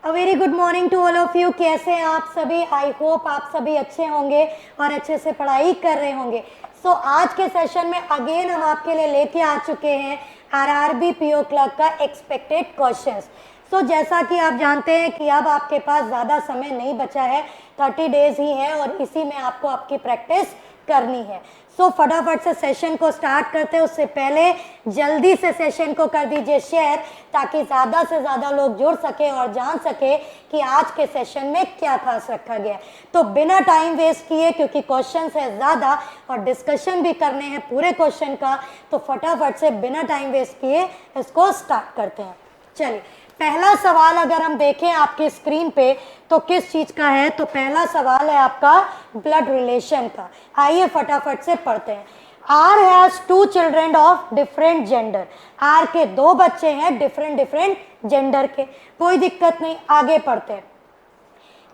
A very good morning to all of you. कैसे हैं आप सभी? आई होप आप सभी अच्छे होंगे और अच्छे से पढ़ाई कर रहे होंगे। सो आज के सेशन में अगेन हम आपके लिए लेके आ चुके हैं आरआरबी पीओ क्लर्क का एक्सपेक्टेड क्वेश्चंस। सो जैसा कि आप जानते हैं कि अब आपके पास ज़्यादा समय नहीं बचा है, 30 डेज ही है और इसी में आपको आपकी प्रैक्टिस करनी है। सो फटाफट से सेशन को स्टार्ट करते हैं। उससे पहले जल्दी से सेशन को कर दीजिए शेयर, ताकि ज़्यादा से ज़्यादा लोग जुड़ सके और जान सके कि आज के सेशन में क्या खास रखा गया है। तो बिना टाइम वेस्ट किए, क्योंकि क्वेश्चन है ज़्यादा और डिस्कशन भी करने हैं पूरे क्वेश्चन का, तो फटाफट से बिना टाइम वेस्ट किए इसको स्टार्ट करते हैं। चलिए, पहला सवाल अगर हम देखें आपकी स्क्रीन पे तो किस चीज का है? तो पहला सवाल है आपका ब्लड रिलेशन का। आइए फटाफट से पढ़ते हैं। R has 2 children of different gender. R के 2 बच्चे हैं डिफरेंट जेंडर के। कोई दिक्कत नहीं, आगे पढ़ते हैं।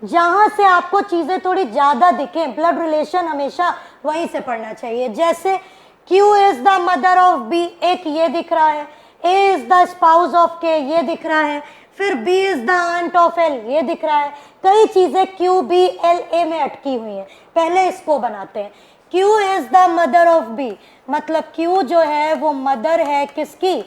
जहां से आपको चीजें थोड़ी ज्यादा दिखें, ब्लड रिलेशन हमेशा वहीं से पढ़ना चाहिए। जैसे Q is the mother of B, एक ये दिख रहा है। A is the spouse of K, ये दिख रहा है। फिर B is the aunt of L, ये दिख रहा है। कई चीजें Q B L A में अटकी हुई हैं। पहले इसको बनाते हैं। Q is the mother of B, मतलब Q जो है वो मदर है किसकी?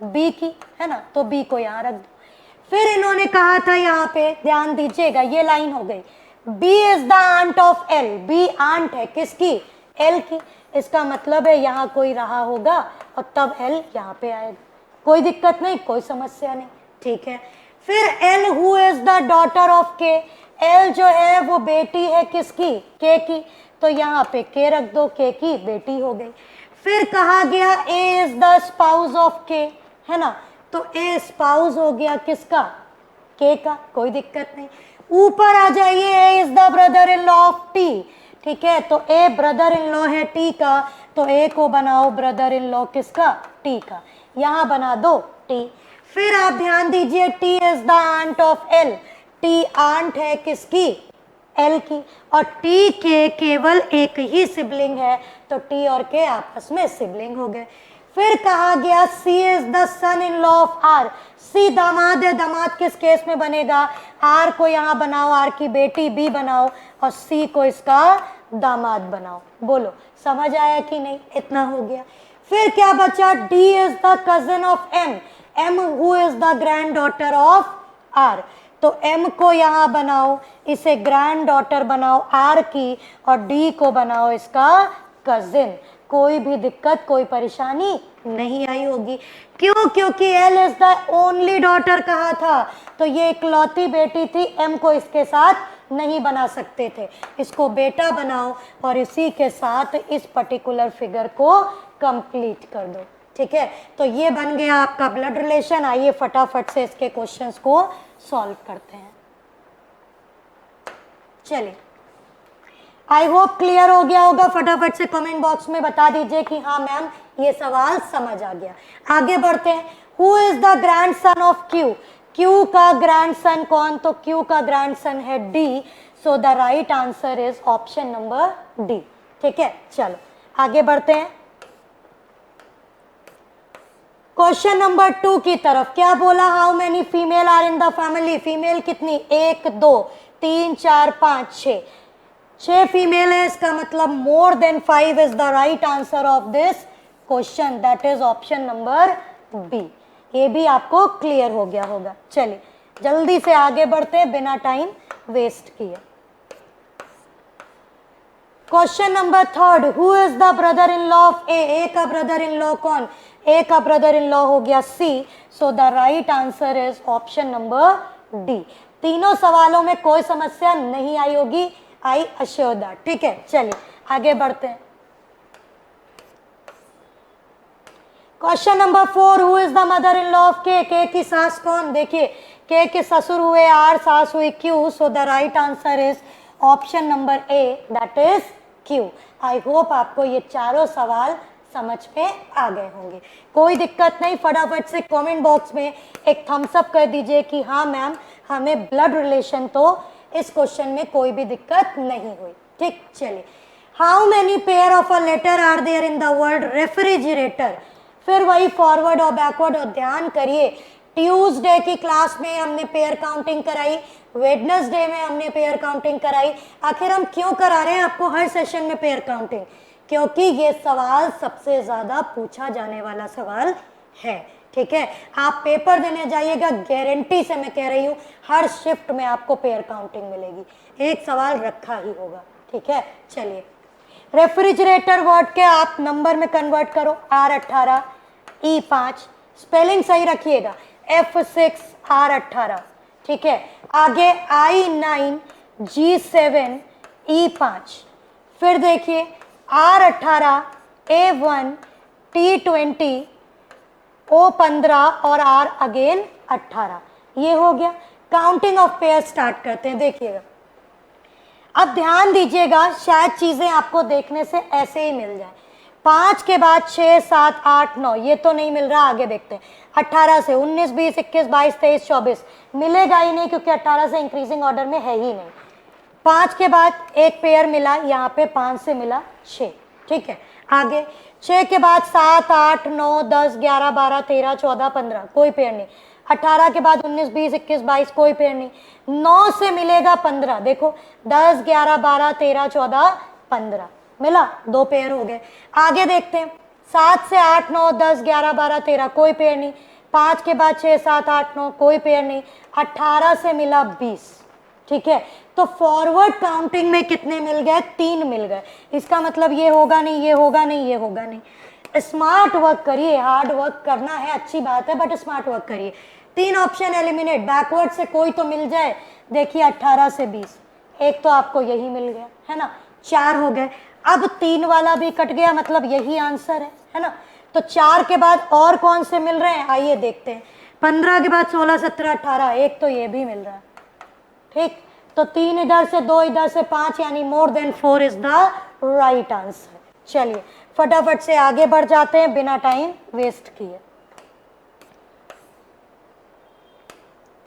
B की, है ना? तो B को यहाँ रख दो। फिर इन्होंने कहा था, यहाँ पे ध्यान दीजिएगा, ये लाइन हो गई। B is the aunt of L, B aunt है किसकी? L की। इसका मतलब है यहाँ कोई रहा होगा और तब L यहाँ पे आएगा। कोई दिक्कत नहीं, कोई समस्या नहीं, ठीक है। फिर L who is the daughter of K, L जो है वो बेटी है किसकी? K की। तो यहाँ पे K रख दो, K की बेटी हो गई। फिर कहा गया A is the spouse of K, है ना? तो A स्पाउस हो गया किसका? K का। कोई दिक्कत नहीं। ऊपर आ जाइए, A is the brother in law of T, ठीक है। तो A ब्रदर इन लॉ है T का, तो A को बनाओ ब्रदर इन लॉ किसका? T का। यहाँ बना दो T। फिर आप ध्यान दीजिए, T is the aunt of L, T aunt है किसकी? L की। और T के केवल एक ही सिबलिंग है, तो T और K आपस में सिबलिंग हो गए। फिर कहा गया C is the son in law of R, C दामाद है। दामाद किस केस में बनेगा? R को यहाँ बनाओ, R की बेटी B बनाओ और C को इसका दामाद बनाओ। बोलो समझ आया कि नहीं? इतना हो गया। फिर क्या बचा? D is the cousin of M, M who is the grand daughter of R। तो M को यहाँ बनाओ, इसे ग्रैंड डॉटर बनाओ R की, और D को बनाओ इसका कजिन। कोई भी दिक्कत, कोई परेशानी नहीं आई होगी। क्यों? क्योंकि L is the only daughter कहा था, तो ये इकलौती बेटी थी। M को इसके साथ नहीं बना सकते थे, इसको बेटा बनाओ और इसी के साथ इस पर्टिकुलर फिगर को कंप्लीट कर दो, ठीक है। तो ये बन गया आपका ब्लड रिलेशन। आइए फटाफट से इसके क्वेश्चंस को सॉल्व करते हैं। चलिए, आई होप क्लियर हो गया होगा। फटाफट से कमेंट बॉक्स में बता दीजिए कि हाँ मैम ये सवाल समझ आ गया। आगे बढ़ते हैं। Who is the grand son of Q, Q का ग्रैंड सन कौन? तो Q का ग्रैंड सन है D, so the right answer is option number D, ठीक है। चलो आगे बढ़ते हैं क्वेश्चन नंबर 2 की तरफ। क्या बोला? How many female are in the family. Female कितनी? 1 2 3 4 5 6, 6 फीमेल है। इसका मतलब more than 5 is the right answer of this question, that is option number B. ये भी आपको क्लियर हो गया होगा। चलिए जल्दी से आगे बढ़ते हैं बिना टाइम वेस्ट किए। Question number 3, who is the brother in law of A. A का ब्रदर इन लॉ कौन? ए का ब्रदर इन लॉ हो गया C, so the right answer is option number D. तीनों सवालों में कोई समस्या नहीं आई होगी, आई अश्योर दैट, ठीक है। चलिए आगे बढ़ते हैं। Question number 4, who is the mother in law of K। K की सास कौन? देखिए K के ससुर हुए R, सास हुई Q, so the right answer is option number A, that is Q। I hope आपको ये चारों सवाल समझ में आ गए होंगे। कोई दिक्कत नहीं, फटाफट से कमेंट बॉक्स में एक थम्स अप कर दीजिए कि हाँ मैम हमें ब्लड रिलेशन तो इस क्वेश्चन में कोई भी दिक्कत नहीं हुई, ठीक। चलिए, how many pair of a letter are there in the word refrigerator. फिर वही फॉरवर्ड और बैकवर्ड, और ध्यान करिए ट्यूसडे की क्लास में हमने पेयर काउंटिंग कराई, वेडनेसडे में हमने पेयर काउंटिंग कराई। आखिर हम क्यों करा रहे हैं आपको हर सेशन में पेयर काउंटिंग? क्योंकि ये सवाल सबसे ज्यादा पूछा जाने वाला सवाल है। ठीक है, आप पेपर देने जाइएगा, गारंटी से मैं कह रही हूँ हर शिफ्ट में आपको पेयर काउंटिंग मिलेगी, एक सवाल रखा ही होगा। ठीक है, चलिए रेफ्रिजरेटर वर्ड के आप नंबर में कन्वर्ट करो, R18 E5, स्पेलिंग सही रखिएगा, F6 R18। ठीक है, आगे I9 G7 E5, फिर देखिए R18 A1 T20 O15 और R अगेन 18। ये हो गया। काउंटिंग ऑफ पेयर स्टार्ट करते हैं, देखिएगा। अब ध्यान दीजिएगा, शायद चीजें आपको देखने से ऐसे ही मिल जाए। 5 के बाद 6 7 8 9, ये तो नहीं मिल रहा, आगे देखते हैं। 18 से 19 20 21 22 23 24 मिलेगा ही नहीं, क्योंकि 18 से इंक्रीजिंग ऑर्डर में है ही नहीं। 5 के बाद एक पेयर मिला, यहाँ पे 5 से मिला 6। ठीक है, आगे 6 के बाद 7 8 9 10 11 12 13 14 15, कोई पेयर नहीं। 18 के बाद 19 20 21 22, कोई पेयर नहीं। 9 से मिलेगा 15, देखो 10 11 12 13 14 15 मिला, 2 पेयर हो गए। आगे देखते हैं, 7 से 8 9 10 11 12 13, कोई पेयर नहीं। 5 के बाद 6 7 8 9, कोई पेयर नहीं। 18 से मिला 20। ठीक है, तो फॉरवर्ड काउंटिंग में कितने मिल गए? 3 मिल गए। इसका मतलब ये होगा नहीं, ये होगा नहीं, ये होगा नहीं। स्मार्ट वर्क करिए, हार्ड वर्क करना है अच्छी बात है, बट स्मार्ट वर्क करिए। 3 ऑप्शन एलिमिनेट, बैकवर्ड से कोई तो मिल जाए। देखिए 18 से 20, एक तो आपको यही मिल गया है ना, 4 हो गए। अब 3 वाला भी कट गया, मतलब यही आंसर है ना। तो 4 के बाद और कौन से मिल रहे हैं, आइए देखते हैं। 15 के बाद 16 17 18, एक तो ये भी मिल रहा है। ठीक, तो 3 इधर से, 2 इधर से, 5, यानी more than 4 is the right answer. चलिए फटाफट से आगे बढ़ जाते हैं बिना टाइम वेस्ट किए।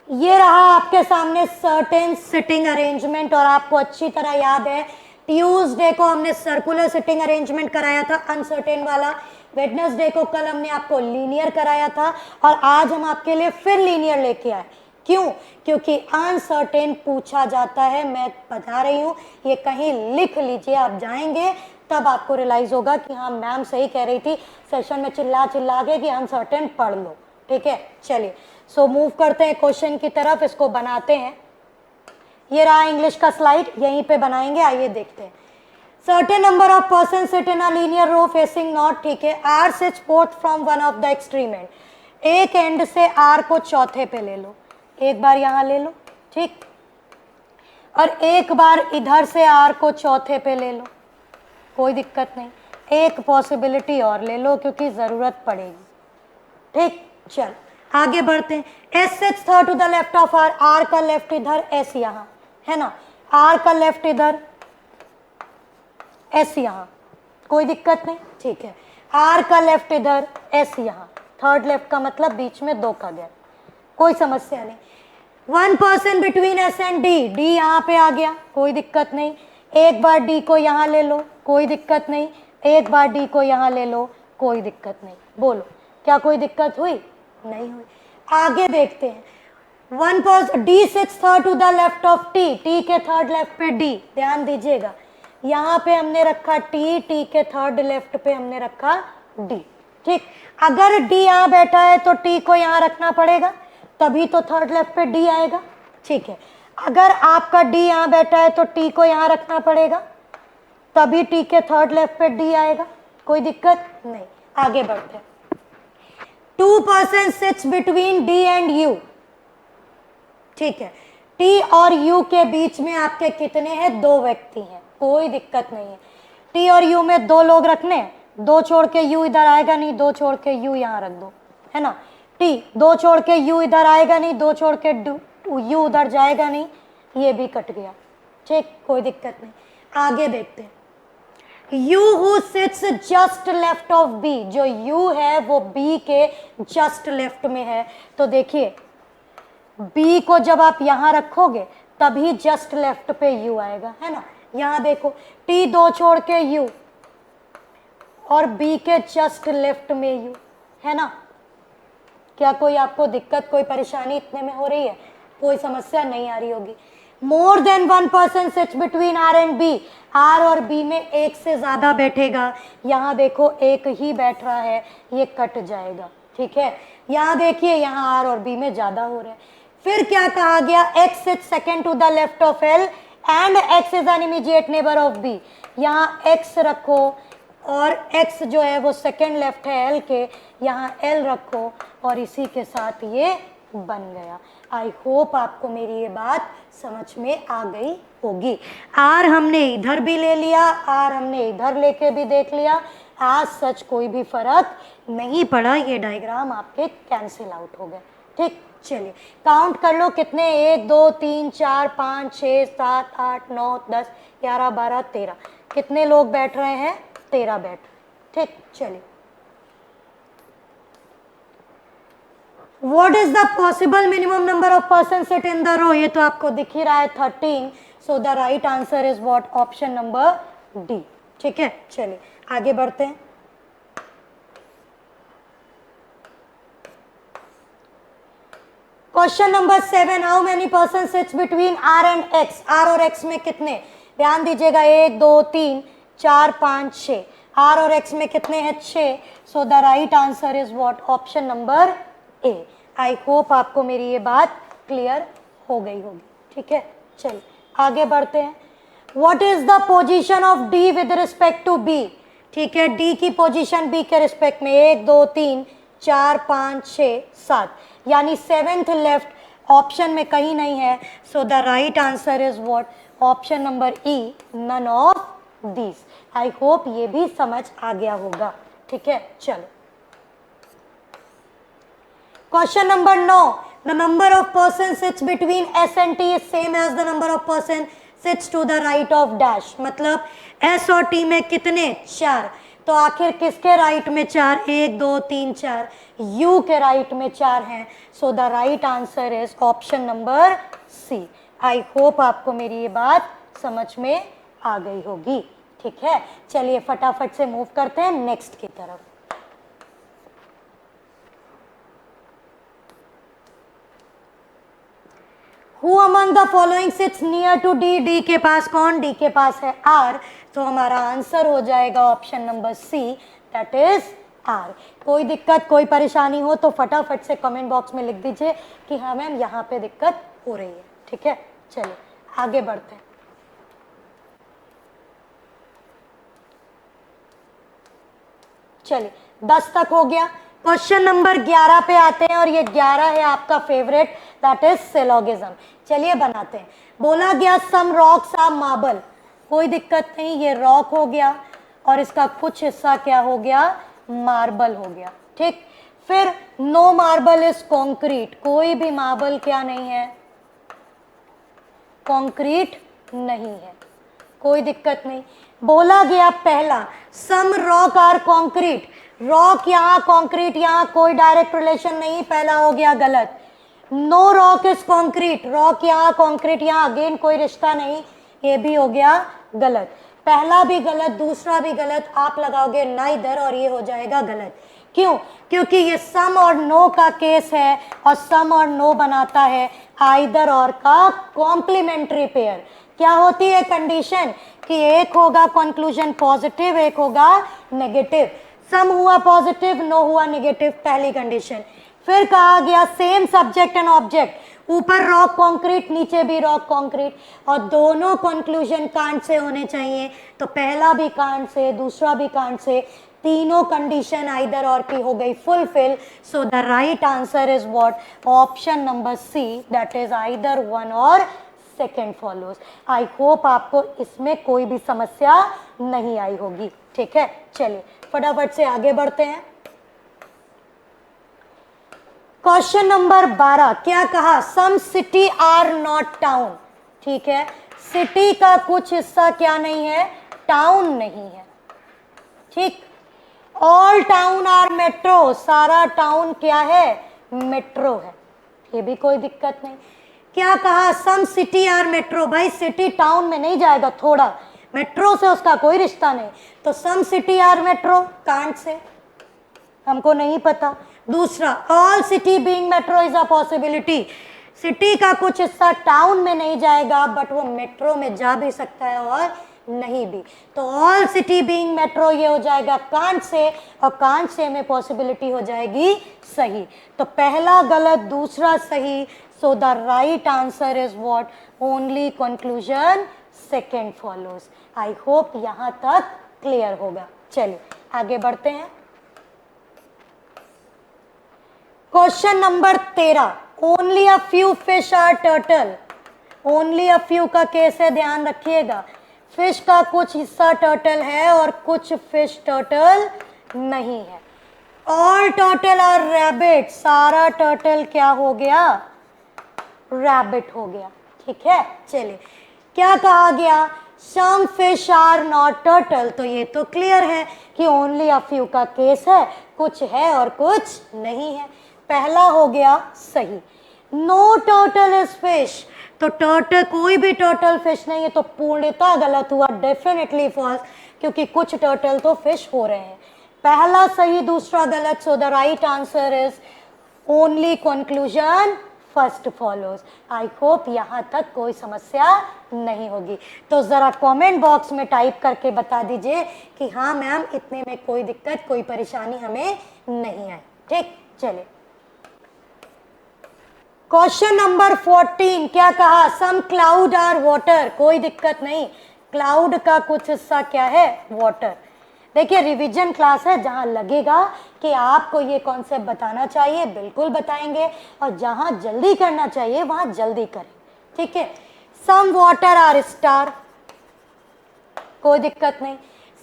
ये रहा आपके सामने सर्टेन सिटिंग अरेंजमेंट, और आपको अच्छी तरह याद है ट्यूसडे को हमने सर्कुलर सिटिंग अरेंजमेंट कराया था, अनसर्टेन वाला। वेडनेसडे को कल हमने आपको लीनियर कराया था, और आज हम आपके लिए फिर लीनियर लेके आए। क्यों? क्योंकि अनसर्टेन पूछा जाता है। मैं बता रही हूँ, ये कहीं लिख लीजिए, आप जाएंगे तब आपको रियलाइज होगा कि हाँ मैम सही कह रही थी, सेशन में चिल्ला चिल्ला के कि अनसर्टेन पढ़ लो। ठीक है, चलिए सो मूव करते हैं क्वेश्चन की तरफ, इसको बनाते हैं। ये रहा इंग्लिश का स्लाइड, यहीं पे बनाएंगे, आइए देखते हैं। Certain number of person sit in a linear row facing north. ठीक है, R sits fourth from one of the extreme end, एक एंड से आर को चौथे पे ले लो, एक बार यहाँ ले लो। ठीक, और एक बार इधर से आर को चौथे पे ले लो, कोई दिक्कत नहीं। एक पॉसिबिलिटी और ले लो क्योंकि जरूरत पड़ेगी। ठीक, चल आगे बढ़ते हैं। S sits third to the left of R, R का लेफ्ट इधर, एस यहाँ है ना, आर का लेफ्ट इधर, एस यहाँ, कोई दिक्कत नहीं। ठीक है, आर का लेफ्ट इधर, एस यहाँ, थर्ड लेफ्ट का मतलब बीच में 2 का गैप, कोई समस्या नहीं। 1 person between S and D, D यहाँ पे आ गया, कोई दिक्कत नहीं। एक बार डी को यहाँ ले लो, कोई दिक्कत नहीं। एक बार डी को यहाँ ले लो, कोई दिक्कत नहीं। बोलो क्या कोई दिक्कत हुई? नहीं हुई। आगे देखते हैं। 1 person, D sits third to the left of T, T के थर्ड लेफ्ट पे डी, ध्यान दीजिएगा यहाँ पे हमने रखा टी, टी के थर्ड लेफ्ट पे हमने रखा डी। ठीक, अगर डी यहाँ बैठा है तो टी को यहाँ रखना पड़ेगा, तभी तो थर्ड लेफ्ट पे डी आएगा। ठीक है, अगर आपका डी यहाँ बैठा है तो टी को यहाँ रखना पड़ेगा, तभी टी के थर्ड लेफ्ट पे डी आएगा, कोई दिक्कत नहीं। आगे बढ़ते हैं। 2 person sits between D and you. ठीक है, टी और यू के बीच में आपके कितने हैं? 2 व्यक्ति हैं, कोई दिक्कत नहीं है। टी और यू में 2 लोग रखने हैं, 2 छोड़ के यू इधर आएगा नहीं, 2 छोड़ के यू यहाँ रख दो, है ना। टी 2 छोड़ के यू इधर आएगा नहीं, 2 छोड़ के यू उधर जाएगा नहीं, ये भी कट गया। ठीक, कोई दिक्कत नहीं। आगे देखते हैं। U who sits just left of B, जो U है वो B के just left में है, तो देखिए B को जब आप यहाँ रखोगे तभी just left पे U आएगा, है ना। यहाँ देखो T 2 छोड़ के U और B के just left में U, है ना। क्या कोई आपको दिक्कत, कोई परेशानी इतने में हो रही है? कोई समस्या नहीं आ रही होगी। More than 1 person sits between R and B, R और बी में एक से ज्यादा बैठेगा। यहाँ देखो एक ही बैठ रहा है, ये कट जाएगा, ठीक है। यहाँ देखिए यहाँ आर और बी में ज्यादा हो रहे हैं। फिर क्या कहा गया, X sits second to the left of L and X is an immediate neighbour of B. यहाँ एक्स रखो और x जो है वो सेकेंड लेफ्ट है l के, यहाँ l रखो और इसी के साथ ये बन गया। आई होप आपको मेरी ये बात समझ में आ गई होगी। r हमने इधर भी ले लिया, r हमने इधर लेके भी देख लिया, आज सच कोई भी फर्क नहीं पड़ा, ये डायग्राम आपके कैंसिल आउट हो गए। ठीक, चलिए काउंट कर लो कितने, 1 2 3 4 5 6 7 8 9 10 11 12 13, कितने लोग बैठ रहे हैं? 13 बैठ। ठीक, चलिए What is the possible minimum number of persons sit in the row? ये तो आपको दिख ही रहा है 13, so the right answer is what? Option number D। ठीक है, चलिए आगे बढ़ते हैं। Question number 7, how many person sits between R and X? R और X में कितने? ध्यान दीजिएगा, 1 2 3 4 5 6, R और X में कितने हैं? 6, सो the right answer is what? Option number A. I hope आपको मेरी ये बात क्लियर हो गई होगी। ठीक है, चलिए आगे बढ़ते हैं। What is the position of D with respect to B? ठीक है, डी की पोजीशन बी के रिस्पेक्ट में 1 2 3 4 5 6 7, यानी 7th लेफ्ट ऑप्शन में कहीं नहीं है, so the right answer is what? Option number E, none of this. I hope ये भी समझ आ गया होगा। ठीक है, चलो question number 9, the number of person sits between S and T is same as the number of person sits to the right of dash. मतलब एस और टी में कितने? 4, तो आखिर किसके राइट में 4? 1 2 3 4, यू के राइट में 4 हैं, so the right answer is option number C. I hope आपको मेरी ये बात समझ में आ गई होगी। ठीक है, चलिए फटाफट से मूव करते हैं नेक्स्ट की तरफ। Who among the following sits near to D? D के पास कौन? D के पास है R, तो हमारा आंसर हो जाएगा option number C, that is R। कोई दिक्कत, कोई परेशानी हो तो फटाफट से कमेंट बॉक्स में लिख दीजिए कि हाँ मैम यहाँ पे दिक्कत हो रही है। ठीक है, चलिए आगे बढ़ते हैं। चलिए 10 तक हो गया। क्वेश्चन नंबर 11 पे आते हैं और ये 11 है आपका फेवरेट, दैट इज सिलोगिज्म। चलिए बनाते हैं। बोला गया सम रॉक्स आर मार्बल, कोई दिक्कत नहीं, ये रॉक हो गया और इसका कुछ हिस्सा क्या हो गया? मार्बल हो गया। ठीक, फिर नो मार्बल इज कॉन्क्रीट, कोई भी मार्बल क्या नहीं है? कॉन्क्रीट नहीं है, कोई दिक्कत नहीं। बोला गया पहला सम रॉक आर कॉन्क्रीट, रॉक यहाँ कॉन्क्रीट यहाँ कोई डायरेक्ट रिलेशन नहीं, पहला हो गया गलत। No rock is concrete, rock यहाँ कॉन्क्रीट यहाँ अगेन कोई रिश्ता नहीं, ये भी हो गया गलत। पहला भी गलत, दूसरा भी गलत, आप लगाओगे नाइदर और ये हो जाएगा गलत। क्यों? क्योंकि ये सम और नो का केस है और सम और नो बनाता है आइदर और का कॉम्प्लीमेंट्री पेयर। क्या होती है कंडीशन कि एक होगा कंक्लूजन पॉजिटिव, एक होगा नेगेटिव। सम हुआ पॉजिटिव, नो हुआ नेगेटिव, पहली कंडीशन। फिर कहा गया सेम सब्जेक्ट एंड ऑब्जेक्ट, ऊपर रॉक कॉन्क्रीट नीचे भी रॉक कॉन्क्रीट, और दोनों कंक्लूजन कांट से होने चाहिए, तो पहला भी कांट से दूसरा भी कांट से, तीनों कंडीशन आइदर और की हो गई fulfil, so the right answer is what? Option number C, that is either one or second follows. I hope आपको इसमें कोई भी समस्या नहीं आई होगी। ठीक है, चलिए फटाफट से आगे बढ़ते हैं। क्वेश्चन नंबर 12, क्या कहा? Some city are not town. ठीक है, सिटी का कुछ हिस्सा क्या नहीं है? टाउन नहीं है। ठीक, ऑल टाउन आर मेट्रो, सारा टाउन क्या है? मेट्रो है, ये भी कोई दिक्कत नहीं। क्या कहा? सम सिटी आर मेट्रो, भाई सिटी टाउन में नहीं जाएगा, थोड़ा मेट्रो से उसका कोई रिश्ता नहीं, तो some city are metro can't say, हमको नहीं पता। दूसरा, all city being metro is a possibility, city का कुछ हिस्सा टाउन में नहीं जाएगा बट वो मेट्रो में जा भी सकता है और नहीं भी। तो ऑल सिटी बीइंग मेट्रो ये हो जाएगा कांट से, और कांट से में पॉसिबिलिटी हो जाएगी सही। तो पहला गलत, दूसरा सही। So the right answer is what, only conclusion second follows. I hope यहां तक क्लियर होगा। चलिए आगे बढ़ते हैं। Question number 13, only a few fish are turtle. Only a few का केस है, ध्यान रखिएगा। फिश का कुछ हिस्सा टर्टल है और कुछ फिश टर्टल नहीं है। ऑल टर्टल आर रैबिट, सारा टर्टल क्या हो गया, रैबिट हो गया। ठीक है, चलिए क्या कहा गया, some fish are not turtle. तो ये तो क्लियर है कि ओनली अ फ्यू का केस है, कुछ है और कुछ नहीं है। पहला हो गया सही। नो टर्टल इज फिश, तो टर्टल, कोई भी टर्टल फिश नहीं है, तो पूर्णतः गलत हुआ, डेफिनेटली फॉल्स, क्योंकि कुछ टर्टल तो फिश हो रहे हैं। पहला सही, दूसरा गलत। सो the right answer is only conclusion first follows. I hope यहां तक कोई समस्या नहीं होगी। तो जरा कमेंट बॉक्स में टाइप करके बता दीजिए कि हाँ मैम, इतने में कोई दिक्कत, कोई परेशानी हमें नहीं आई। ठीक, चलिए क्वेश्चन नंबर 14, क्या कहा, सम क्लाउड आर वाटर। कोई दिक्कत नहीं, क्लाउड का कुछ हिस्सा क्या है, वाटर। देखिए रिवीजन क्लास है, जहां लगेगा कि आपको ये कॉन्सेप्ट बताना चाहिए बिल्कुल बताएंगे, और जहां जल्दी करना चाहिए वहां जल्दी करें। ठीक है, सम वाटर आर स्टार, कोई दिक्कत नहीं।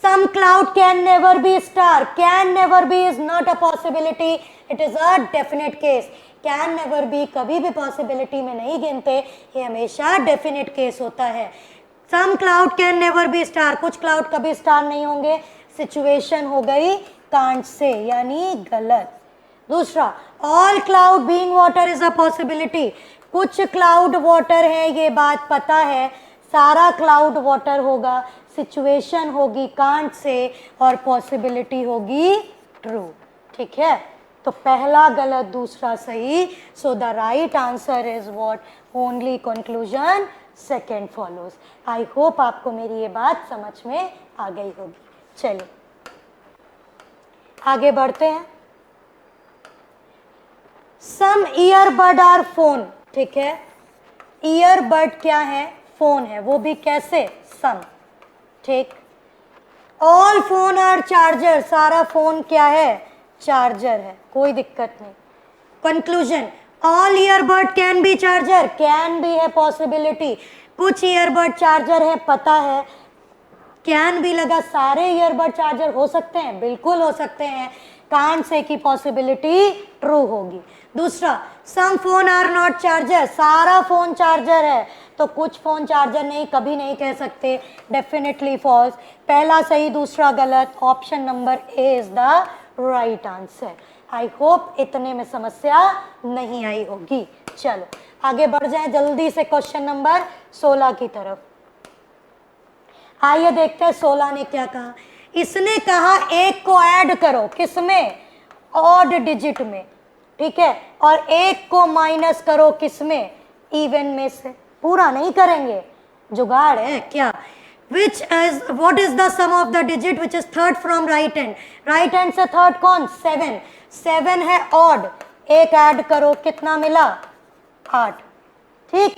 Some cloud can never be star, can never be is not a possibility, it is a definite case. Can never be कभी भी पॉसिबिलिटी में नहीं गिनते, ये हमेशा डेफिनेट केस होता है। Some cloud can never be star, कुछ क्लाउड कभी स्टार नहीं होंगे, सिचुएशन हो गई कांट से, यानी गलत। दूसरा, all cloud being water is a possibility, कुछ क्लाउड वाटर है, ये बात पता है, सारा क्लाउड वाटर होगा, सिचुएशन होगी कांट से, और पॉसिबिलिटी होगी ट्रू। ठीक है, तो पहला गलत, दूसरा सही। So the right answer is what, only conclusion second follows. I hope आपको मेरी ये बात समझ में आ गई होगी। चलिए आगे बढ़ते हैं। सम ईयरबड आर फोन, ठीक है, ईयरबड क्या है, फोन है, वो भी कैसे, सम। ठीक, ऑल फोन आर चार्जर, सारा फोन क्या है, चार्जर है, कोई दिक्कत नहीं। Conclusion, all earbud can be charger, can भी है पॉसिबिलिटी, कुछ ईयरबड चार्जर है पता है, कैन भी लगा, सारे ईयरबड चार्जर हो सकते हैं, बिल्कुल हो सकते हैं, कांट से की पॉसिबिलिटी ट्रू होगी। दूसरा, सम फोन आर नॉट चार्जर, सारा फोन चार्जर है, तो कुछ फोन चार्जर नहीं, कभी नहीं कह सकते, डेफिनेटली फॉल्स। पहला सही, दूसरा गलत, option number A is the right answer. I hope इतने में समस्या नहीं आई होगी। चलो आगे बढ़ जाएं जल्दी से क्वेश्चन नंबर 16 की तरफ। आइए देखते हैं 16 ने क्या कहा। इसने कहा एक को ऐड करो, किसमें, ऑड डिजिट में, ठीक है, और एक को माइनस करो किसमें, इवन में से। पूरा नहीं करेंगे, जुगाड़ है क्या। Which is, what is the sum of the digit which is third from right hand? Right hand से third कौन, 7, 7 है odd, एक ऐड करो कितना मिला, 8। ठीक,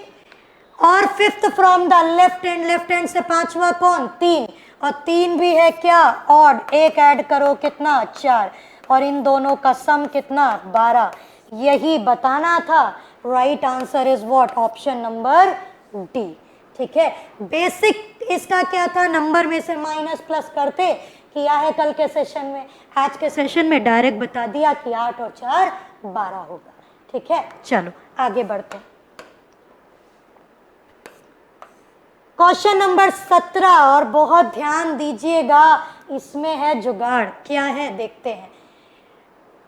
और fifth from the left hand, left hand से पांचवा कौन, 3, और 3 भी है क्या, ऑड, एक ऐड करो कितना, 4, और इन दोनों का सम कितना, 12। यही बताना था। Right answer is what, option number D. ठीक है, बेसिक इसका क्या था, नंबर में से माइनस प्लस करते, किया है कल के सेशन में, आज के सेशन में डायरेक्ट बता दिया कि 8 और 4 12 होगा। ठीक है, चलो आगे बढ़ते हैं। क्वेश्चन नंबर 17, और बहुत ध्यान दीजिएगा, इसमें है जुगाड़, क्या है देखते हैं।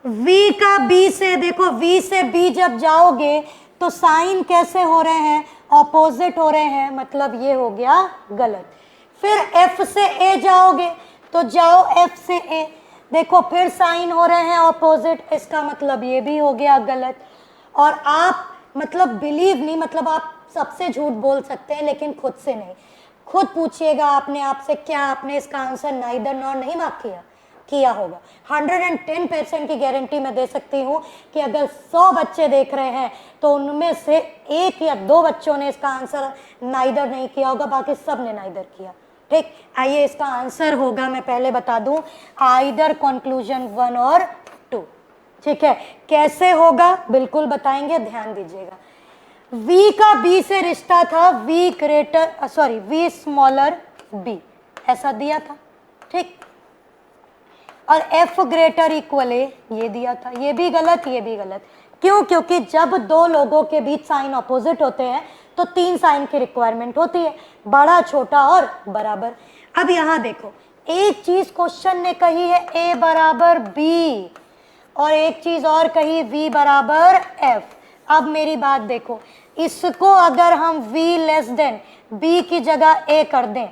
v का b से, देखो v से b जब जाओगे तो साइन कैसे हो रहे हैं, ऑपोजिट हो रहे हैं, मतलब ये हो गया गलत। फिर f से a जाओगे तो जाओ f से a, देखो फिर साइन हो रहे हैं ऑपोजिट, इसका मतलब ये भी हो गया गलत। और आप मतलब बिलीव नहीं, मतलब आप सबसे झूठ बोल सकते हैं लेकिन खुद से नहीं। खुद पूछिएगा अपने आप से, क्या आपने इसका आंसर नाइदर नॉर नहीं मार्क किया होगा। 110% की गारंटी मैं दे सकती हूँ कि अगर 100 बच्चे देख रहे हैं तो उनमें से 1 या 2 बच्चों ने इसका आंसर नाइदर नहीं किया होगा, बाकी सब ने नाइदर किया। ठीक, आइए इसका आंसर होगा, मैं पहले बता दूं, आइदर कंक्लूजन 1 और 2। ठीक है, कैसे होगा बिल्कुल बताएंगे, ध्यान दीजिएगा। V का B से रिश्ता था, V स्मॉलर B, ऐसा दिया था। ठीक, और F ग्रेटर इक्वल A ये दिया था। ये भी गलत, ये भी गलत। क्यों? क्योंकि जब दो लोगों के बीच साइन अपोजिट होते हैं तो 3 साइन की रिक्वायरमेंट होती है, बड़ा, छोटा और बराबर। अब यहां देखो, एक चीज क्वेश्चन ने कही है A बराबर B, और एक चीज और कही V बराबर F। अब मेरी बात देखो, इसको अगर हम V लेस देन B की जगह A कर दें,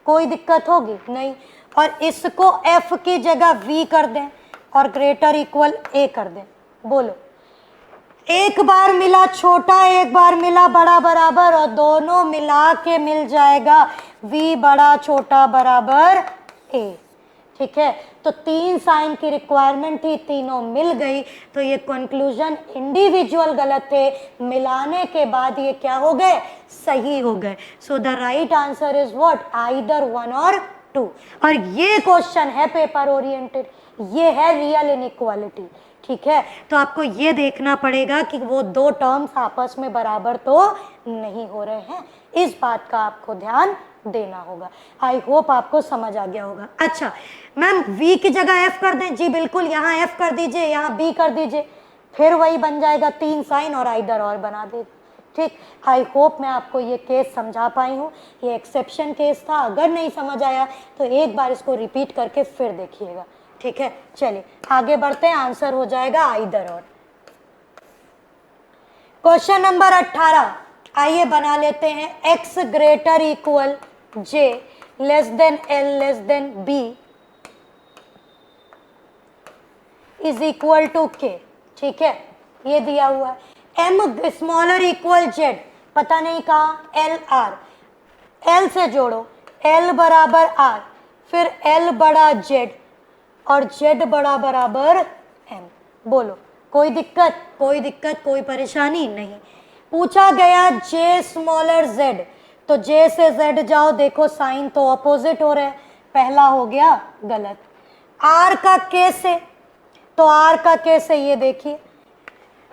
कोई दिक्कत होगी नहीं। और इसको F की जगह V कर दें और ग्रेटर इक्वल A कर दें, बोलो, एक बार मिला छोटा, एक बार मिला बड़ा बराबर, और दोनों मिला के मिल जाएगा V बड़ा छोटा बराबर A। ठीक है, तो 3 साइन की रिक्वायरमेंट थी, तीनों मिल गई, तो ये कंक्लूजन इंडिविजुअल गलत थे, मिलाने के बाद ये क्या हो गए? सही हो गए। सो the right answer is what? Either 1 और 2। और ये क्वेश्चन है पेपर ओरिएंटेड, ये है रियल इनइक्वालिटी। ठीक है, तो आपको ये देखना पड़ेगा कि वो 2 टर्म्स आपस में बराबर तो नहीं हो रहे हैं, इस बात का आपको ध्यान देना होगा। आई होप आपको समझ आ गया होगा। अच्छा मैम, V की जगह F कर दें? जी बिल्कुल, यहाँ F कर दीजिए, यहाँ B कर दीजिए, फिर वही बन जाएगा 3 साइन और आइदर और बना दे। ठीक, आई होप मैं आपको ये केस समझा पाई हूँ। ये एक्सेप्शन केस था, अगर नहीं समझ आया तो एक बार इसको रिपीट करके फिर देखिएगा। ठीक है, चलिए आगे बढ़ते हैं, आंसर हो जाएगा आइदर और। क्वेश्चन नंबर 18, आइए बना लेते हैं। x greater equal j less than l less than b is equal to k। ठीक है, ये दिया हुआ है। m स्मॉलर इक्वल z, पता नहीं कहा, l r, l से जोड़ो, l बराबर r, फिर l बड़ा z और z बड़ा बराबर m। बोलो, कोई दिक्कत? कोई दिक्कत, कोई परेशानी नहीं। पूछा गया j स्मॉलर z, तो j से z जाओ, देखो साइन तो अपोजिट हो रहे हैं, पहला हो गया गलत। r का k से, तो r का k से ये देखिए,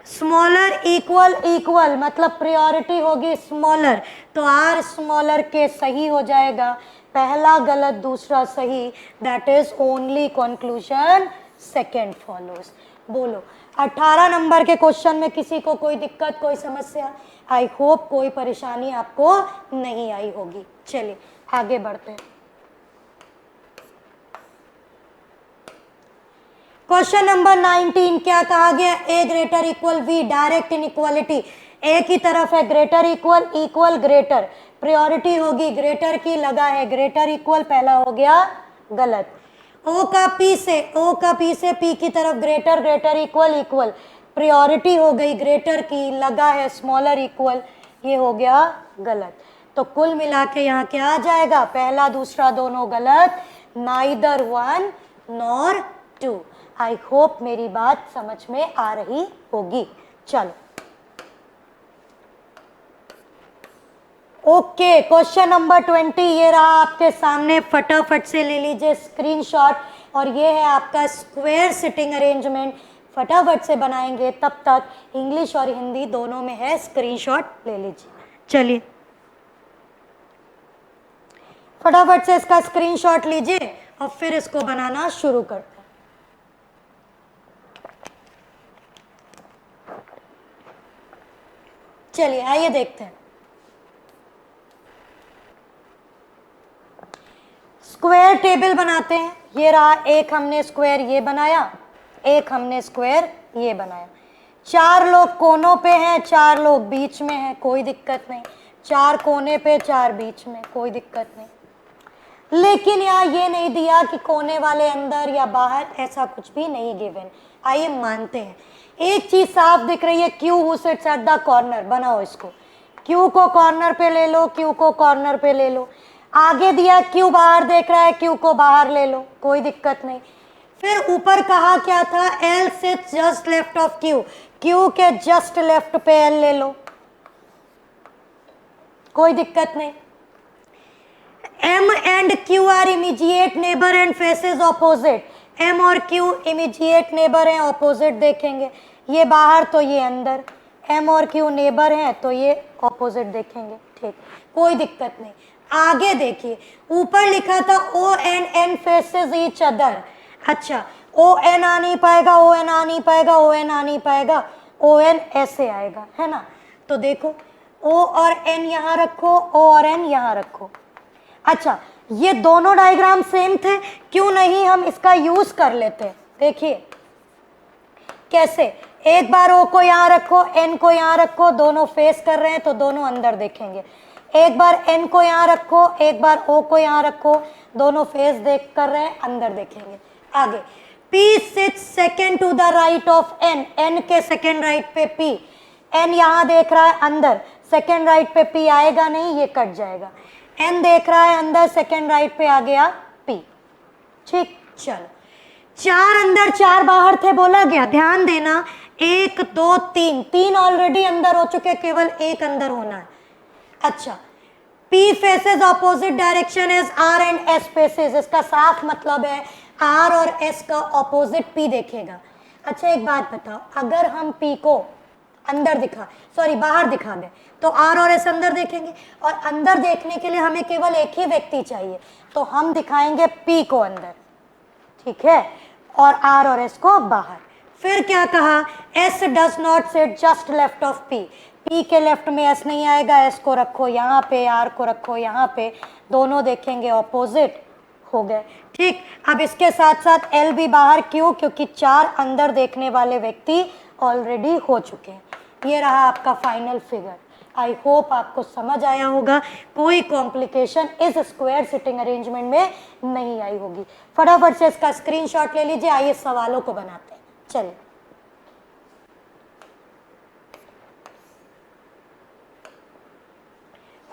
स्मॉलर इक्वल इक्वल मतलब प्रायोरिटी होगी स्मॉलर, तो r स्मॉलर के सही हो जाएगा, पहला गलत दूसरा सही, that is only conclusion second follows. बोलो, 18 नंबर के क्वेश्चन में किसी को कोई दिक्कत, कोई समस्या? आई होप कोई परेशानी आपको नहीं आई होगी। चलिए आगे बढ़ते हैं। क्वेश्चन नंबर 19, क्या कहा गया? a greater equal v, direct inequality. a की तरफ है greater equal, equal greater, priority होगी ग्रेटर की, लगा है ग्रेटर इक्वल, पहला हो गया गलत। o का p से p की तरफ greater, greater equal equal, priority हो गई ग्रेटर की, लगा है स्मॉलर इक्वल, ये हो गया गलत। तो कुल मिला के यहाँ क्या आ जाएगा? पहला दूसरा दोनों गलत, नाइदर 1 नॉर 2। आई होप मेरी बात समझ में आ रही होगी। चलो ओके, क्वेश्चन नंबर 20 ये रहा आपके सामने, फटाफट से ले लीजिए स्क्रीनशॉट। और ये है आपका स्क्वायर सिटिंग अरेंजमेंट, फटाफट से बनाएंगे, तब तक इंग्लिश और हिंदी दोनों में है, स्क्रीनशॉट ले लीजिए। चलिए फटाफट से इसका स्क्रीनशॉट लीजिए और फिर इसको बनाना शुरू करते हैं। चलिए आइए देखते हैं। स्क्वायर टेबल बनाते हैं। ये रहा, एक हमने स्क्वायर ये बनाया, एक हमने स्क्वायर ये बनाया। 4 लोग कोनों पे हैं, 4 लोग बीच में हैं, कोई दिक्कत नहीं। 4 कोने पे, 4 बीच में, कोई दिक्कत नहीं। लेकिन यहाँ ये नहीं दिया कि कोने वाले अंदर या बाहर, ऐसा कुछ भी नहीं गिवन। आइए मानते हैं, एक चीज साफ दिख रही है, Q who sits at the corner, बनाओ इसको, क्यू को कॉर्नर पे ले लो, क्यू को कॉर्नर पे ले लो। आगे दिया क्यू बाहर देख रहा है, क्यू को बाहर ले लो, कोई दिक्कत नहीं। फिर ऊपर कहा क्या था, L sits just left of Q, Q के जस्ट लेफ्ट पे एल ले लो, कोई दिक्कत नहीं। M and Q are immediate neighbour and faces opposite, M और Q इमीजिएट नेबर हैं, ऑपोजिट देखेंगे, ये बाहर तो ये अंदर, M और Q नेबर हैं तो ये ऑपोजिट देखेंगे, ठीक, कोई दिक्कत नहीं। आगे देखिए, ऊपर लिखा था O and N faces each other, अच्छा ON आ नहीं पाएगा, ON आ नहीं पाएगा, ON आ नहीं पाएगा, ON ऐसे आएगा, है ना। तो देखो O और N यहाँ रखो, O और N यहाँ रखो। अच्छा, ये दोनों डायग्राम सेम थे, क्यों नहीं हम इसका यूज कर लेते। देखिए कैसे, एक बार O को यहाँ रखो, N को यहाँ रखो, दोनों फेस कर रहे हैं तो दोनों अंदर देखेंगे। एक बार N को यहाँ रखो, एक बार O को यहाँ रखो, दोनों फेस देख कर रहे हैं, अंदर देखेंगे। आगे P sits second to the right of N, N के सेकेंड राइट पे P, N यहाँ देख रहा है अंदर, सेकेंड राइट पे P आएगा नहीं, ये कट जाएगा। N देख रहा है अंदर, सेकेंड राइट पे आ गया P, ठीक। चलो, चार अंदर चार बाहर थे बोला गया, ध्यान देना, 1 2 3, 3 ऑलरेडी अंदर हो चुके, केवल एक अंदर होना है। अच्छा, P faces opposite direction as R and S faces, इसका साफ मतलब है R और S का ऑपोजिट P देखेगा। अच्छा एक बात बताओ, अगर हम P को अंदर बाहर दिखा दें तो R और S अंदर देखेंगे, और अंदर देखने के लिए हमें केवल एक ही व्यक्ति चाहिए, तो हम दिखाएंगे P को अंदर, ठीक है, और R और S को बाहर। फिर क्या कहा, S does not sit just left of P, P के लेफ्ट में S नहीं आएगा, S को रखो यहाँ पे, R को रखो यहाँ पे, दोनों देखेंगे ऑपोजिट हो गए, ठीक। अब इसके साथ साथ L भी बाहर, क्यों, क्योंकि 4 अंदर देखने वाले व्यक्ति ऑलरेडी हो चुके हैं। ये रहा आपका फाइनल फिगर। आई होप आपको समझ आया होगा, कोई कॉम्प्लिकेशन इस स्क्वायर सिटिंग अरेंजमेंट में नहीं आई होगी। फटाफट से इसका स्क्रीनशॉट ले लीजिए, आइए सवालों को बनाते हैं। चलिए,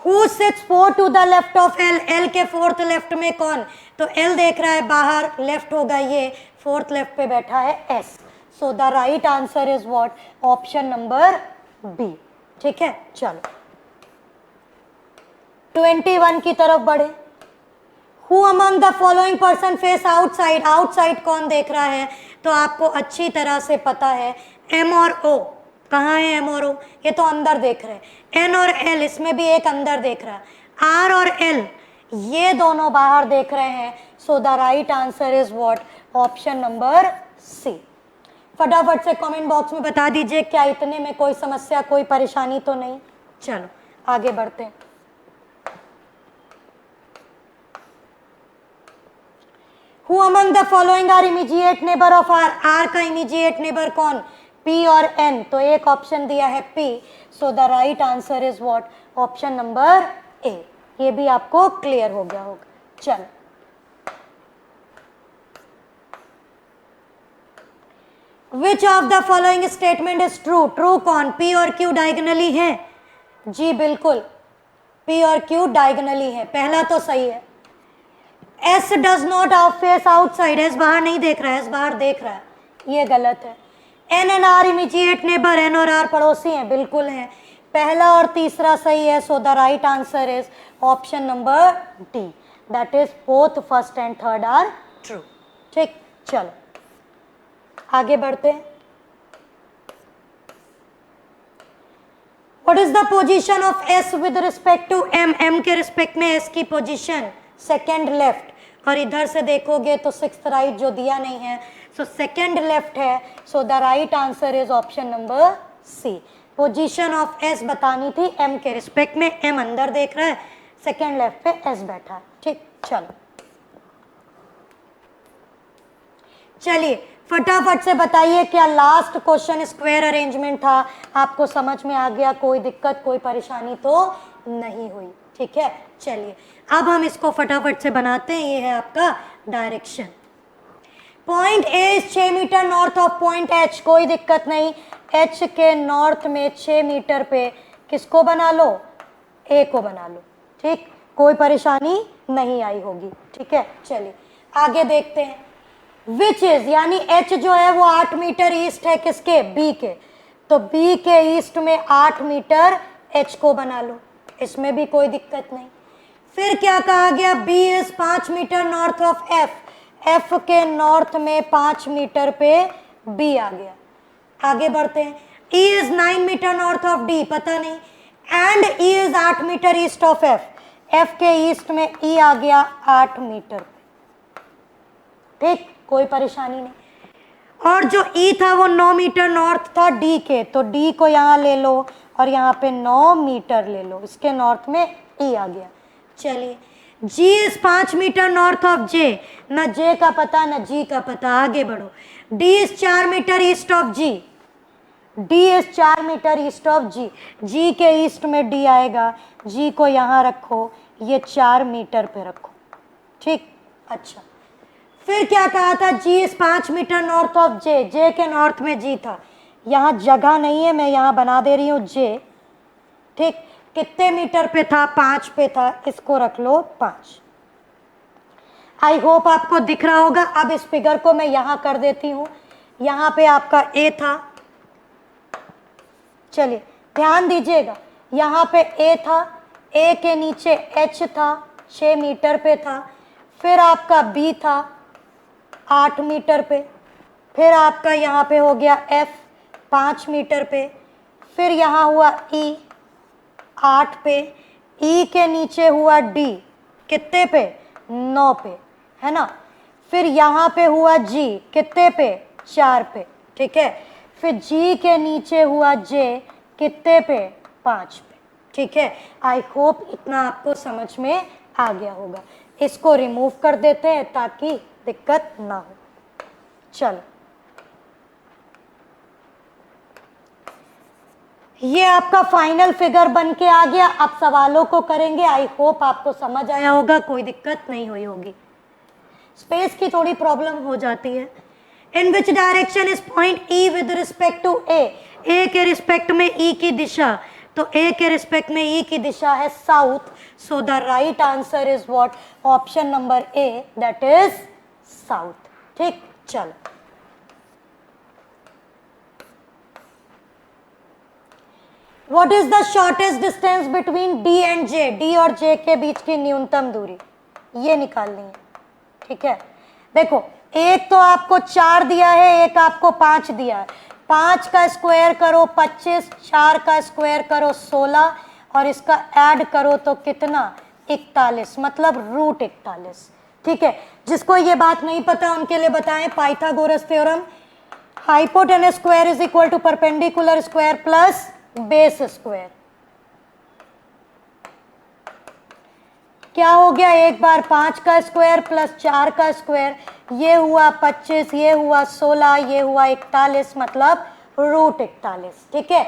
Who sits 4 to the left of L, L के फोर्थ लेफ्ट में कौन, तो L देख रहा है बाहर, लेफ्ट होगा ये, फोर्थ लेफ्ट पे बैठा है S, so the right answer is what, option number B, ठीक है। चलो 21 की तरफ बढ़े। Who among the following person face outside, outside कौन देख रहा है, तो आपको अच्छी तरह से पता है M और O, कहाँ है M और O, ये तो अंदर देख रहे हैं। N और L, इसमें भी एक अंदर देख रहा है। R और L, ये दोनों बाहर देख रहे हैं, so the right answer is what, option number C. फटाफट से कमेंट बॉक्स में बता दीजिए, क्या इतने में कोई समस्या, कोई परेशानी तो नहीं। चलो आगे बढ़ते हैं। Who among the following are immediate neighbor of R, R का immediate neighbor कौन, P और N, तो एक ऑप्शन दिया है P, so the right answer is what, option number ए। ये भी आपको क्लियर हो गया होगा। चलो Which of the following statement is true, true कौन, P और Q डायगोनली है, जी बिल्कुल P और Q डायगोनली है, पहला तो सही है। S does not face outside, S बाहर नहीं देख रहा है, S बाहर देख रहा है, ये गलत है। N and R immediate neighbour, N और R पड़ोसी हैं, बिल्कुल हैं, पहला और तीसरा सही है, so the right answer is option number D, that is both first and third are true, ठीक। चलो आगे बढ़ते हैं। What is the position of S with respect to M, M के रिस्पेक्ट में S की पोजीशन सेकेंड लेफ्ट, और इधर से देखोगे तो सिक्स्थ राइट जो दिया नहीं है, सो सेकेंड लेफ्ट है, so the right answer is option number C. Position of S बतानी थी M के रिस्पेक्ट में, M अंदर देख रहा है, सेकेंड लेफ्ट पे S बैठा है, ठीक। चलो चलिए फटाफट से बताइए क्या लास्ट क्वेश्चन स्क्वायर अरेंजमेंट था, आपको समझ में आ गया, कोई दिक्कत कोई परेशानी तो नहीं हुई? ठीक है, चलिए अब हम इसको फटाफट से बनाते हैं। ये है आपका direction. Point A 6 metre north of point H, कोई दिक्कत नहीं, एच के नॉर्थ में 6 मीटर पे किसको बना लो, ए को बना लो। ठीक, कोई परेशानी नहीं आई होगी। ठीक है, चलिए आगे देखते हैं। विच इज, यानी एच जो है वो 8 मीटर ईस्ट है किसके, बी के, तो बी के ईस्ट में 8 मीटर एच को बना लो, इसमें भी कोई दिक्कत नहीं। फिर क्या कहा गया, B is 5 metre north of F, F के नॉर्थ में 5 मीटर पे बी आ गया। आगे बढ़ते हैं। E is 9 metre north of D, पता नहीं, and E is 8 metre east of F, F के ईस्ट में ई आ गया 8 मीटर पे। ठीक, कोई परेशानी नहीं। और जो ई था वो 9 मीटर नॉर्थ था डी के, तो डी को यहाँ ले लो और यहाँ पे 9 मीटर ले लो, इसके नॉर्थ में ई आ गया। चलिए, जी इज 5 मीटर नॉर्थ ऑफ जे, न जे का पता न जी का पता, आगे बढ़ो। D is 4 metre east of G, D is 4 metre east of G, G के ईस्ट में डी आएगा, जी को यहाँ रखो, ये 4 मीटर पे रखो। ठीक, अच्छा, फिर क्या कहा था, जी इज 5 मीटर नॉर्थ ऑफ जे, जे के नॉर्थ में जी था, यहाँ जगह नहीं है, मैं यहाँ बना दे रही हूँ जे। ठीक, कितने मीटर पे था, 5 पे था, इसको रख लो 5। आई होप आपको दिख रहा होगा। अब इस फिगर को मैं यहाँ कर देती हूँ, यहाँ पे आपका ए था, चलिए ध्यान दीजिएगा, यहाँ पे ए था, ए के नीचे एच था, 6 मीटर पे था, फिर आपका बी था 8 मीटर पे, फिर आपका यहाँ पे हो गया एफ 5 मीटर पे, फिर यहाँ हुआ ई 8 पे, ई के नीचे हुआ डी कितने पे, 9 पे, है ना, फिर यहाँ पे हुआ जी कितने पे, 4 पे। ठीक है, फिर जी के नीचे हुआ जे कितने पे, 5 पे। ठीक है, आई होप इतना आपको समझ में आ गया होगा। इसको रिमूव कर देते हैं ताकि दिक्कत ना हो। चलो, ये आपका फाइनल फिगर बन के आ गया। अब सवालों को करेंगे। आई होप आपको समझ आया होगा, कोई दिक्कत नहीं हुई होगी। स्पेस की थोड़ी प्रॉब्लम हो जाती है। In which direction is point E with respect to A, A के रिस्पेक्ट में ई की दिशा, तो ए के रिस्पेक्ट में ई की दिशा है south, so the right answer is what, option number A, that is south. ठीक, चलो what is the shortest distance between D and J, D और जे के बीच की न्यूनतम दूरी, ये निकालनी है। ठीक है, देखो एक तो आपको 4 दिया है, एक आपको 5 दिया है, 5 का स्क्वायर करो 25, 4 का स्क्वायर करो 16 और इसका ऐड करो तो कितना, 41, मतलब रूट 41। ठीक है, जिसको ये बात नहीं पता उनके लिए बताएं Pythagoras theorem, hypotenuse square is equal to perpendicular square plus base square. क्या हो गया, एक बार 5 का स्क्वायर प्लस 4 का स्क्वायर, ये हुआ 25, ये हुआ 16, ये हुआ 41, मतलब रूट 41। ठीक है,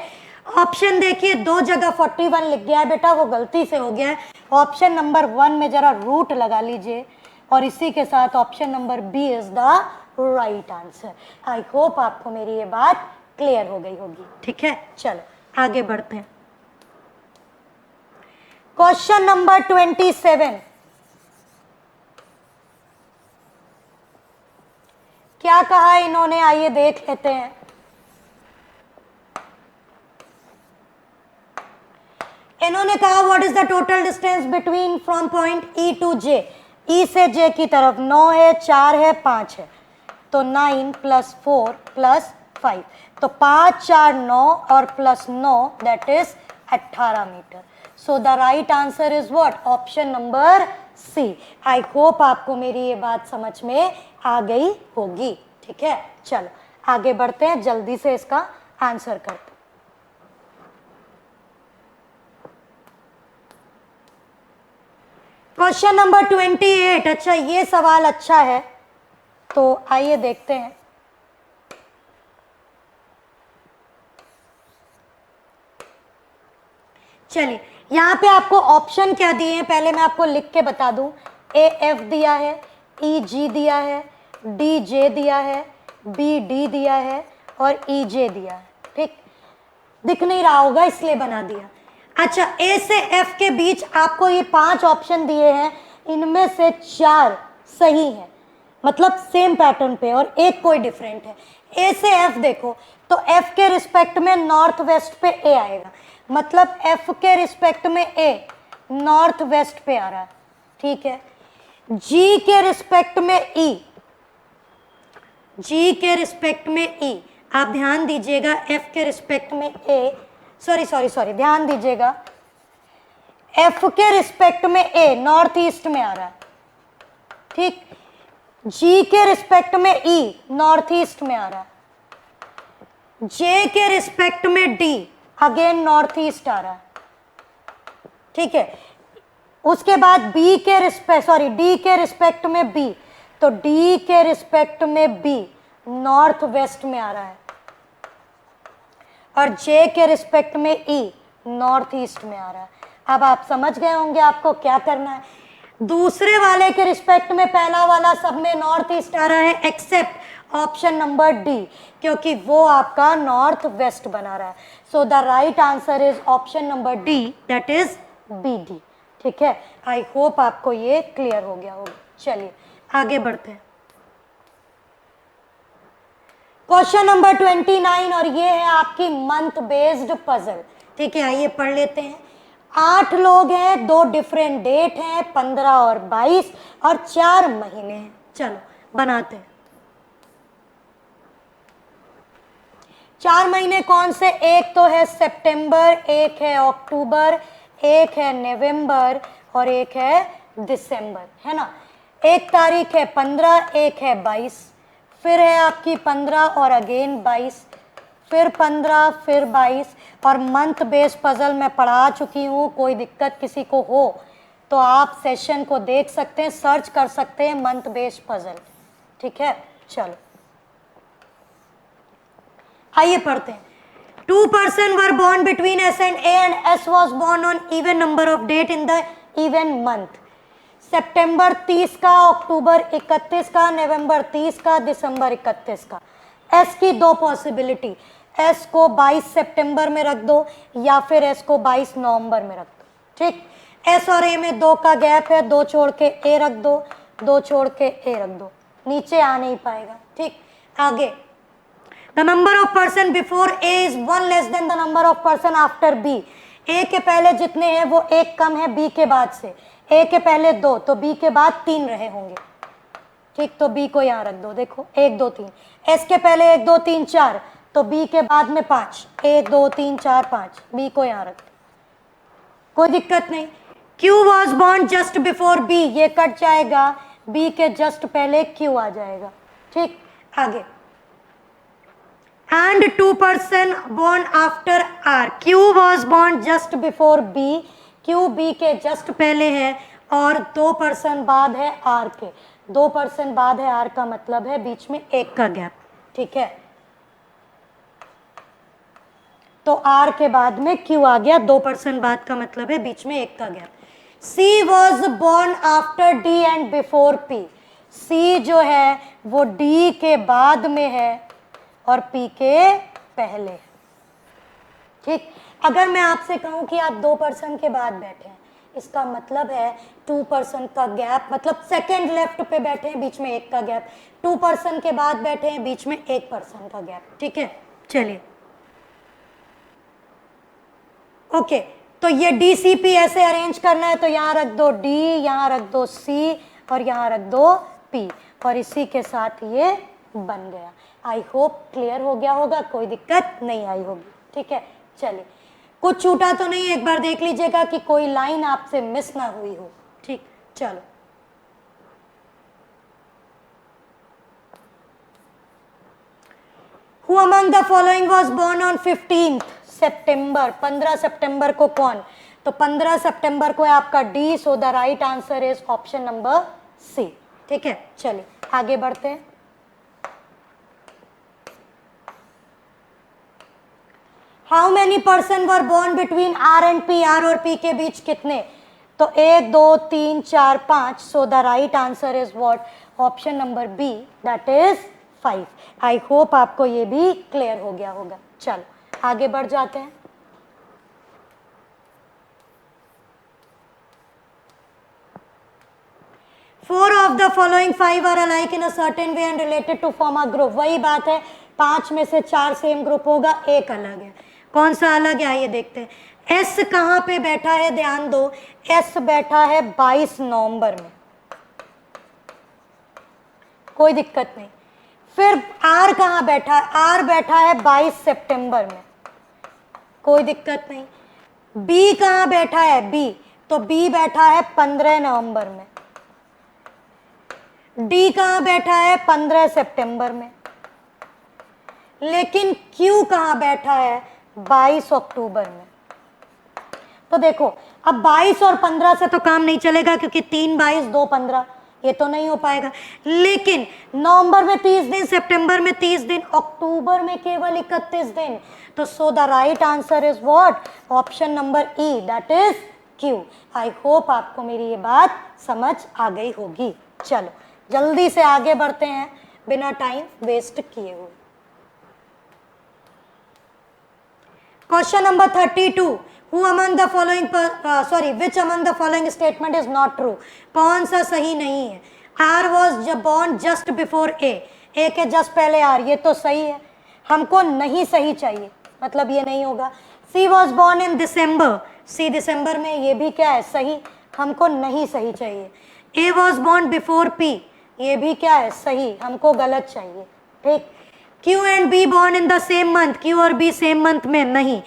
ऑप्शन देखिए, 2 जगह 41 लिख गया है बेटा, वो गलती से हो गया है। ऑप्शन नंबर 1 में जरा रूट लगा लीजिए और इसी के साथ option number B is the right answer. I hope आपको मेरी ये बात क्लियर हो गई होगी। ठीक है, चलो आगे बढ़ते हैं। क्वेश्चन नंबर 27, क्या कहा इन्होंने, आइए देख लेते हैं। इन्होंने कहा what is the total distance between from point E to J, E से जे की तरफ 9 है, 4 है, 5 है, तो 9 + 4 + 5, तो 5 4 9 और plus 9 that is 18 metre. So the right answer is what, option number C. I hope आपको मेरी ये बात समझ में आ गई होगी। ठीक है, चलो आगे बढ़ते हैं, जल्दी से इसका आंसर करते हैं। क्वेश्चन नंबर 28, अच्छा ये सवाल अच्छा है, तो आइए देखते हैं। चलिए यहाँ पे आपको ऑप्शन क्या दिए हैं पहले मैं आपको लिख के बता दूं। ए एफ दिया है, ई जी दिया है, डी जे दिया है, बी डी दिया है और ई जे दिया है। ठीक, दिख नहीं रहा होगा इसलिए बना दिया। अच्छा, ए से एफ के बीच आपको ये 5 ऑप्शन दिए हैं, इनमें से 4 सही हैं, मतलब सेम पैटर्न पे, और एक कोई डिफरेंट है। ए से एफ देखो तो एफ के रिस्पेक्ट में नॉर्थ वेस्ट पे ए आएगा, मतलब एफ के रिस्पेक्ट में ए नॉर्थ वेस्ट पे आ रहा है। ठीक है, जी के रिस्पेक्ट में ई, जी के रिस्पेक्ट में ई, आप ध्यान दीजिएगा, एफ के रिस्पेक्ट में ए, सॉरी ध्यान दीजिएगा, एफ के रिस्पेक्ट में ए नॉर्थ ईस्ट में आ रहा है। ठीक, जी के रिस्पेक्ट में ई नॉर्थ ईस्ट में आ रहा है, जे के रिस्पेक्ट में डी अगेन नॉर्थ ईस्ट आ रहा है। ठीक है, उसके बाद बी के रिस्पेक्ट डी के रिस्पेक्ट में बी, तो डी के रिस्पेक्ट में बी नॉर्थ वेस्ट में आ रहा है, और जे के रिस्पेक्ट में ई नॉर्थ ईस्ट में आ रहा है। अब आप समझ गए होंगे आपको क्या करना है। दूसरे वाले के रिस्पेक्ट में पहला वाला सब में नॉर्थ ईस्ट आ रहा है एक्सेप्ट ऑप्शन नंबर डी, क्योंकि वो आपका नॉर्थ वेस्ट बना रहा है। So the right answer is option number D, that is B D. ठीक है, आई होप आपको ये क्लियर हो गया होगा। चलिए आगे बढ़ते हैं। क्वेश्चन नंबर 29, और ये है आपकी मंथ बेस्ड पजल। ठीक है, आइए पढ़ लेते हैं। 8 लोग हैं, 2 डिफरेंट डेट हैं, 15 और 22 और 4 महीने हैं। चलो बनाते हैं। 4 महीने कौन से? एक तो है सितंबर, एक है अक्टूबर, एक है नवंबर और एक है दिसंबर, है ना। एक तारीख है 15, एक है 22, फिर है आपकी 15 और अगेन 22, फिर 15, फिर 22। और मंथ बेस्ड पजल मैं पढ़ा चुकी हूँ, कोई दिक्कत किसी को हो तो आप सेशन को देख सकते हैं, सर्च कर सकते हैं मंथ बेस्ड पजल। ठीक है, चलो आइए पढ़ते हैं। 2 person were born between S and A and S was born on even number of date in the even month. सितंबर 30 का, अक्टूबर 31 का, नवंबर 30 का, दिसंबर 31 का। एस की 2 पॉसिबिलिटी, एस को 22 सितंबर में रख दो या फिर एस को 22 नवंबर में रख दो। ठीक, एस और ए में 2 का गैप है, 2 छोड़ के ए रख दो, 2 छोड़ के ए रख दो, नीचे आ नहीं पाएगा। ठीक, आगे। The number of person before A is 1 less than the number of person after B. A के पहले जितने हैं वो 1 कम है B के बाद से। A के पहले 2 तो B के बाद 3 रहे होंगे। ठीक, तो B को यहाँ रख दो, देखो 1 2 3। S के पहले 1 2 3 4 तो B के बाद में 5, 1 2 3 4 5, B को यहाँ रख दो, कोई दिक्कत नहीं। Q was born just before B, ये कट जाएगा, B के जस्ट पहले Q आ जाएगा। ठीक, आगे। And 2 person born after R. Q was born just before B. Q B के जस्ट पहले है और 2 person बाद है R के। 2 person बाद है R का मतलब है बीच में 1 का गैप। ठीक है, तो R के बाद में Q आ गया, 2 person बाद का मतलब है बीच में 1 का gap. C was born after D and before P. C जो है वो D के बाद में है और P के पहले। ठीक, अगर मैं आपसे कहूं कि आप 2 person के बाद बैठे हैं, इसका मतलब है 2 person का गैप, मतलब सेकंड लेफ्ट पे बैठे हैं, बीच में 1 का गैप। 2 person के बाद बैठे हैं, बीच में 1 person का गैप। ठीक है, चलिए ओके। तो ये DCP ऐसे अरेंज करना है, तो यहाँ रख दो D, यहाँ रख दो C और यहाँ रख दो P, और इसी के साथ ये बन गया। आई होप क्लियर हो गया होगा, कोई दिक्कत नहीं आई होगी। ठीक है, चलिए, कुछ छूटा तो नहीं, एक बार देख लीजिएगा कि कोई लाइन आपसे मिस ना हुई हो। ठीक, चलो Who among the following was born on 15th सितंबर? 15 सितंबर को कौन? तो 15 सितंबर को है आपका D, so the right answer is option number C. ठीक है, चलिए आगे बढ़ते हैं। How many person were born between R and P, R और पी के बीच कितने? तो 1 2 3 4 5, so the right answer is what? Option number B, that is 5। I hope आपको ये भी क्लियर हो गया होगा। चलो आगे बढ़ जाते हैं। Four of the following 5 are alike in a certain way and related to form a group. वही बात है, 5 में से 4 सेम ग्रुप होगा, एक अलग है। कौन सा अलग है आइए देखते हैं। एस कहाँ पे बैठा है, ध्यान दो। एस बैठा है 22 नवंबर में, कोई दिक्कत नहीं। फिर आर कहाँ बैठा है? आर बैठा है 22 सितंबर में, कोई दिक्कत नहीं। बी कहाँ बैठा है? बी, तो बी बैठा है 15 नवंबर में। डी कहाँ बैठा है? 15 सितंबर में। लेकिन क्यू कहाँ बैठा है? 22 अक्टूबर में। तो देखो अब 22 और 15 से तो काम नहीं चलेगा, क्योंकि 3 22 2 15, ये तो नहीं हो पाएगा। लेकिन नवंबर में 30 दिन, सितंबर में 30 दिन, अक्टूबर में केवल 31 दिन। तो सो the right answer is what? Option number E, that is Q. I hope आपको मेरी ये बात समझ आ गई होगी। चलो जल्दी से आगे बढ़ते हैं बिना टाइम वेस्ट किए हुए। Question number 32, Who among the following which among the following statement is not true? कौन सा सही नहीं है? R was born just before A, A के जस्ट पहले R, ये तो सही है, हमको नहीं सही चाहिए, मतलब ये नहीं होगा। C was born in December, C दिसंबर में, ये भी क्या है? सही, हमको नहीं सही चाहिए। A was born before P, ये भी क्या है? सही, हमको गलत चाहिए। ठीक। Q and B born in the same month, Q और B सेम मंथ में नहीं,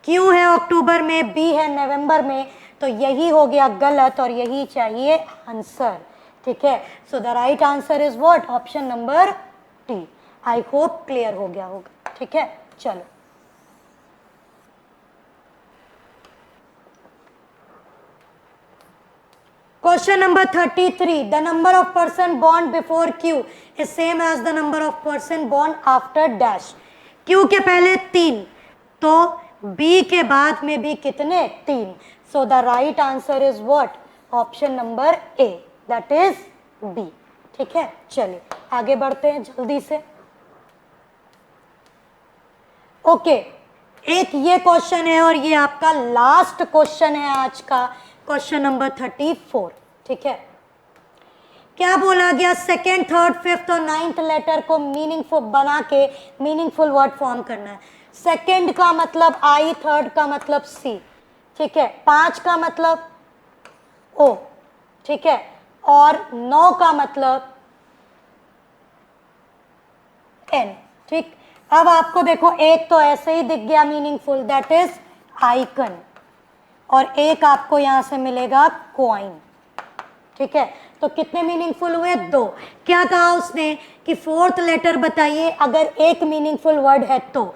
Q है अक्टूबर में, B है नवंबर में, तो यही हो गया गलत और यही चाहिए आंसर। ठीक है, so the right answer is what? Option number T. I hope clear हो गया होगा। ठीक है, चलो question number 33, the number of person born before Q is same as the number of person born after dash. Q के पहले 3, तो B के बाद में भी कितने? 3। So the right answer is what? Option number A, that is B. ठीक है, चलिए आगे बढ़ते हैं जल्दी से। ओके, एक ये क्वेश्चन है और ये आपका लास्ट क्वेश्चन है आज का, क्वेश्चन नंबर 34। ठीक है, क्या बोला गया? सेकेंड, थर्ड, फिफ्थ और 9th लेटर को मीनिंगफुल बना के मीनिंगफुल वर्ड फॉर्म करना है। सेकेंड का मतलब आई, थर्ड का मतलब सी, ठीक है, 5 का मतलब ओ, ठीक है, और 9 का मतलब एन। ठीक, अब आपको देखो एक तो ऐसे ही दिख गया मीनिंगफुल, दैट इज आइकन, और एक आपको यहां से मिलेगा कॉइन। ठीक है, तो कितने मीनिंगफुल हुए? 2। क्या कहा उसने कि 4th लेटर बताइए अगर एक मीनिंगफुल वर्ड है तो,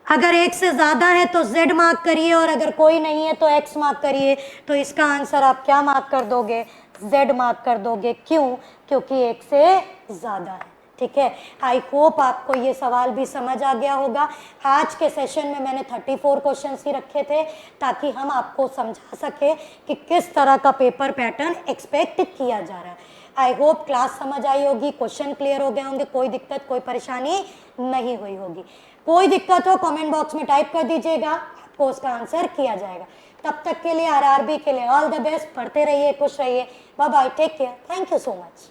अगर एक से ज्यादा है तो Z मार्क करिए और अगर कोई नहीं है तो X मार्क करिए। तो इसका आंसर आप क्या मार्क कर दोगे? Z मार्क कर दोगे। क्यों? क्योंकि एक से ज्यादा है। ठीक है, आई होप आपको ये सवाल भी समझ आ गया होगा। आज के सेशन में मैंने 34 क्वेश्चंस ही रखे थे ताकि हम आपको समझा सके कि किस तरह का पेपर पैटर्न एक्सपेक्ट किया जा रहा है। आई होप क्लास समझ आई होगी, क्वेश्चन क्लियर हो गए होंगे, कोई दिक्कत कोई परेशानी नहीं हुई होगी। कोई दिक्कत हो कमेंट बॉक्स में टाइप कर दीजिएगा, आपको उसका आंसर किया जाएगा। तब तक के लिए आरआरबी के लिए ऑल द बेस्ट, पढ़ते रहिए, खुश रहिए, bye bye, take care, thank you so much.